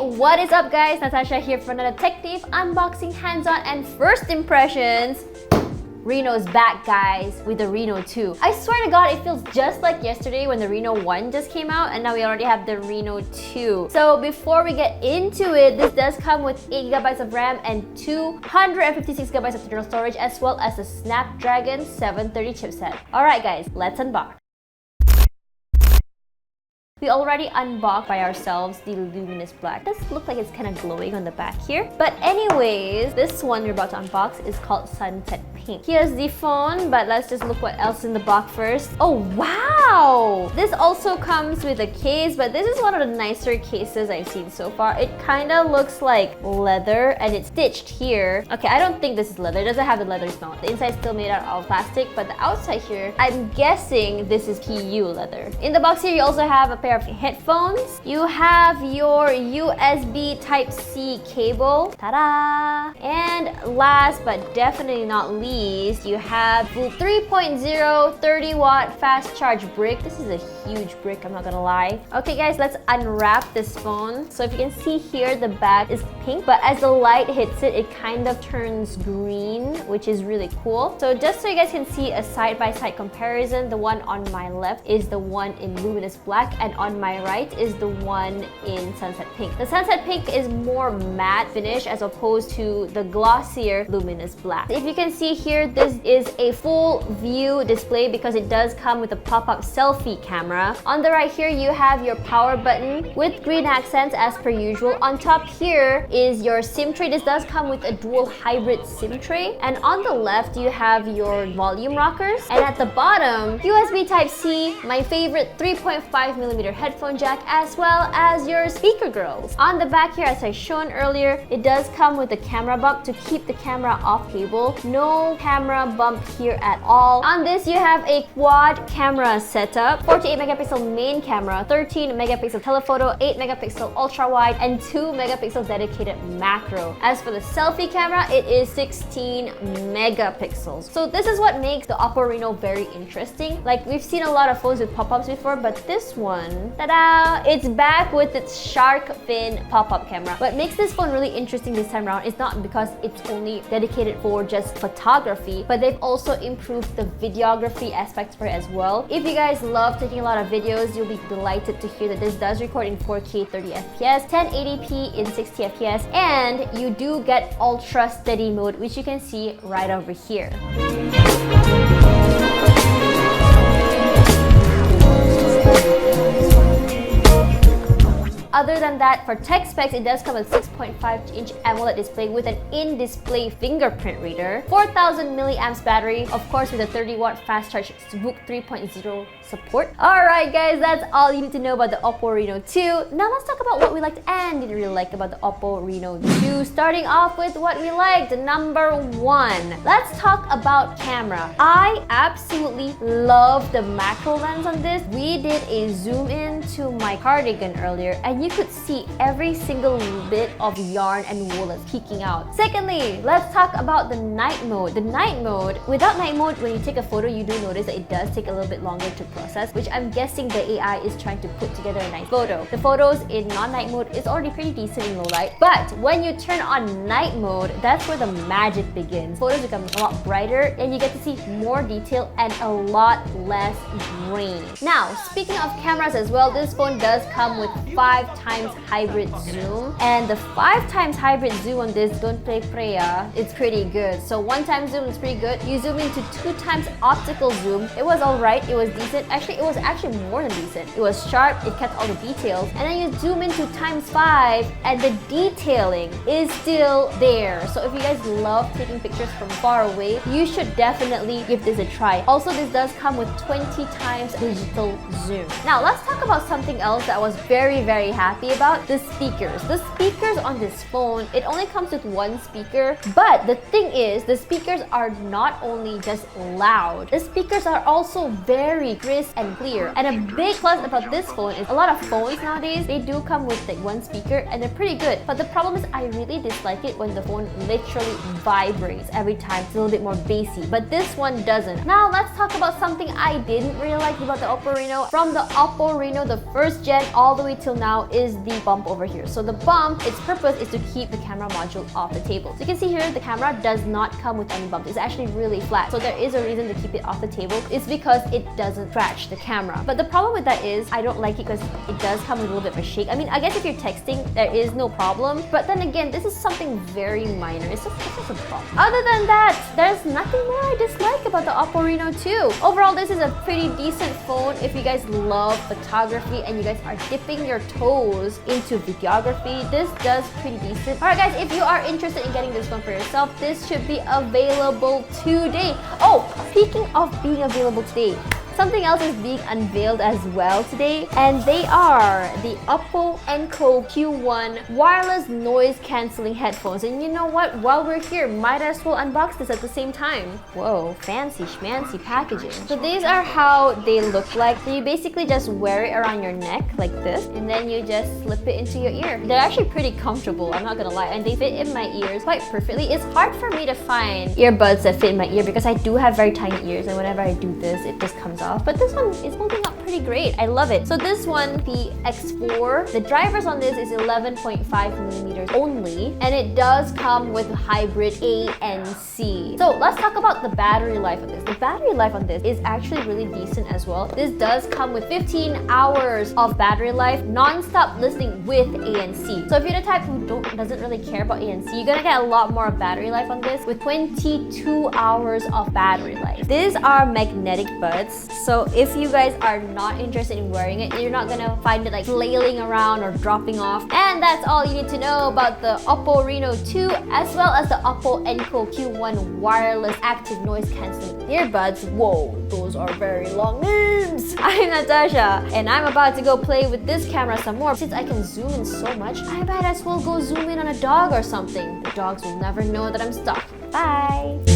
what is up guys? Natasha here for another Tech Thief unboxing, hands-on, and first impressions. Reno's back, guys, with the Reno 2. I swear to God, it feels just like yesterday when the Reno 1 just came out, and now we already have the Reno 2. So before we get into it, this does come with 8GB of RAM and 256GB of internal storage, as well as the Snapdragon 730 chipset. Alright guys, let's unbox. We already unboxed by ourselves the luminous black. It does look like it's kind of glowing on the back here. But anyways, this one we're about to unbox is called Sunset Pink. Here's the phone, but let's just look what else is in the box first. Oh wow! This also comes with a case, but this is one of the nicer cases I've seen so far. It kind of looks like leather and it's stitched here. Okay, I don't think this is leather. It doesn't have the leather smell. The inside is still made out of plastic, but the outside here, I'm guessing this is PU leather. In the box here, you also have a pair of headphones. You have your USB Type-C cable. Ta-da! And last but definitely not least, you have the 3.0 30-watt fast charge brick. This is a huge brick, I'm not gonna lie. Okay guys, let's unwrap this phone. So if you can see here, the back is pink, but as the light hits it, it kind of turns green, which is really cool. So just so you guys can see a side-by-side comparison, the one on my left is the one in luminous black, and on my right is the one in Sunset Pink. The Sunset Pink is more matte finish as opposed to the glossier luminous black. If you can see here, this is a full view display because it does come with a pop-up selfie camera. On the right here, you have your power button with green accents as per usual. On top here is your SIM tray. This does come with a dual hybrid SIM tray. And on the left, you have your volume rockers. And at the bottom, USB Type-C, my favorite 3.5mm headphone jack, as well as your speaker grills. On the back here, as I shown earlier, it does come with a camera bump to keep the camera off cable. No camera bump here at all. On this, you have a quad camera setup, 48MP main camera, 13MP telephoto, 8MP ultra wide, and 2MP dedicated macro. As for the selfie camera, it is 16MP. So this is what makes the OPPO Reno very interesting. Like, we've seen a lot of phones with pop-ups before, but this one, ta-da! It's back with its shark fin pop-up camera. What makes this phone really interesting this time around is not because it's only dedicated for just photography, but they've also improved the videography aspects for it as well. If you guys love taking a lot of videos, you'll be delighted to hear that this does record in 4K 30fps, 1080p in 60fps, and you do get ultra steady mode, which you can see right over here. Other than that, for tech specs, it does come with 6.5-inch AMOLED display with an in-display fingerprint reader, 4000 milliamps battery, of course with a 30-watt fast charge VOOC 3.0 support. Alright guys, that's all you need to know about the OPPO Reno 2. Now let's talk about what we liked and didn't really like about the OPPO Reno 2. Starting off with what we liked, number 1. Let's talk about camera. I absolutely love the macro lens on this. We did a zoom in to my cardigan earlier, and you could see every single bit of yarn and wool that's peeking out. Secondly, let's talk about the night mode. The night mode, without night mode, when you take a photo, you do notice that it does take a little bit longer to process, which I'm guessing the AI is trying to put together a nice photo. The photos in non-night mode is already pretty decent in low light, but when you turn on night mode, that's where the magic begins. Photos become a lot brighter and you get to see more detail and a lot less grain. Now, speaking of cameras as well, this phone does come with 5x hybrid zoom, and the 5x hybrid zoom on this, don't play Freya, it's pretty good. So 1x zoom is pretty good. You zoom into 2x optical zoom, it was alright, it was decent. Actually, it was actually more than decent. It was sharp, it kept all the details. And then you zoom into x5 and the detailing is still there. So if you guys love taking pictures from far away, you should definitely give this a try. Also, this does come with 20x digital zoom. Now let's talk about something else that I was very happy about, the speakers. The speakers on this phone, it only comes with one speaker, but the thing is, the speakers are not only just loud, the speakers are also very crisp and clear. And a big plus about this phone is a lot of phones nowadays, they do come with like one speaker and they're pretty good. But the problem is I really dislike it when the phone literally vibrates every time. It's a little bit more bassy, but this one doesn't. Now let's talk about something I didn't really like about the OPPO Reno. From the OPPO Reno, the first gen all the way till now, is the bump over here. So the bump, its purpose is to keep the camera module off the table. So you can see here, the camera does not come with any bumps. It's actually really flat. So there is a reason to keep it off the table. It's because it doesn't scratch the camera. But the problem with that is I don't like it because it does come with a little bit of a shake. I mean, I guess if you're texting, there is no problem. But then again, this is something very minor. It's just a bump. Other than that, there's nothing more I dislike about the OPPO Reno 2. Overall, this is a pretty decent phone if you guys love photography and you guys are dipping your toes into videography. This does pretty decent. Alright guys, if you are interested in getting this phone for yourself, this should be available today. Oh, speaking of being available today, something else is being unveiled as well today, and they are the OPPO Enco Q1 wireless noise cancelling headphones. And you know what? While we're here, might as well unbox this at the same time. Whoa, fancy schmancy packaging. So these are how they look like. So you basically just wear it around your neck like this, and then you just slip it into your ear. They're actually pretty comfortable, I'm not gonna lie, and they fit in my ears quite perfectly. It's hard for me to find earbuds that fit in my ear because I do have very tiny ears, and whenever I do this, it just comes off. But this one is holding up pretty great. I love it. So this one, the X4, the drivers on this is 11.5 millimeters only, and it does come with hybrid A and C. So let's talk about the battery life of this. The battery life on this is actually really decent as well. This does come with 15 hours of battery life, non-stop listening with ANC. So if you're the type who doesn't really care about ANC, you're gonna get a lot more battery life on this with 22 hours of battery life. These are magnetic buds, so if you guys are not interested in wearing it, you're not gonna find it like flailing around or dropping off. And that's all you need to know about the OPPO Reno 2 as well as the OPPO Enco Q1 wireless active noise cancelling earbuds. Whoa, those are very long names! I'm Natasha, and I'm about to go play with this camera some more. Since I can zoom in so much, I might as well go zoom in on a dog or something. The dogs will never know that I'm stuck. Bye!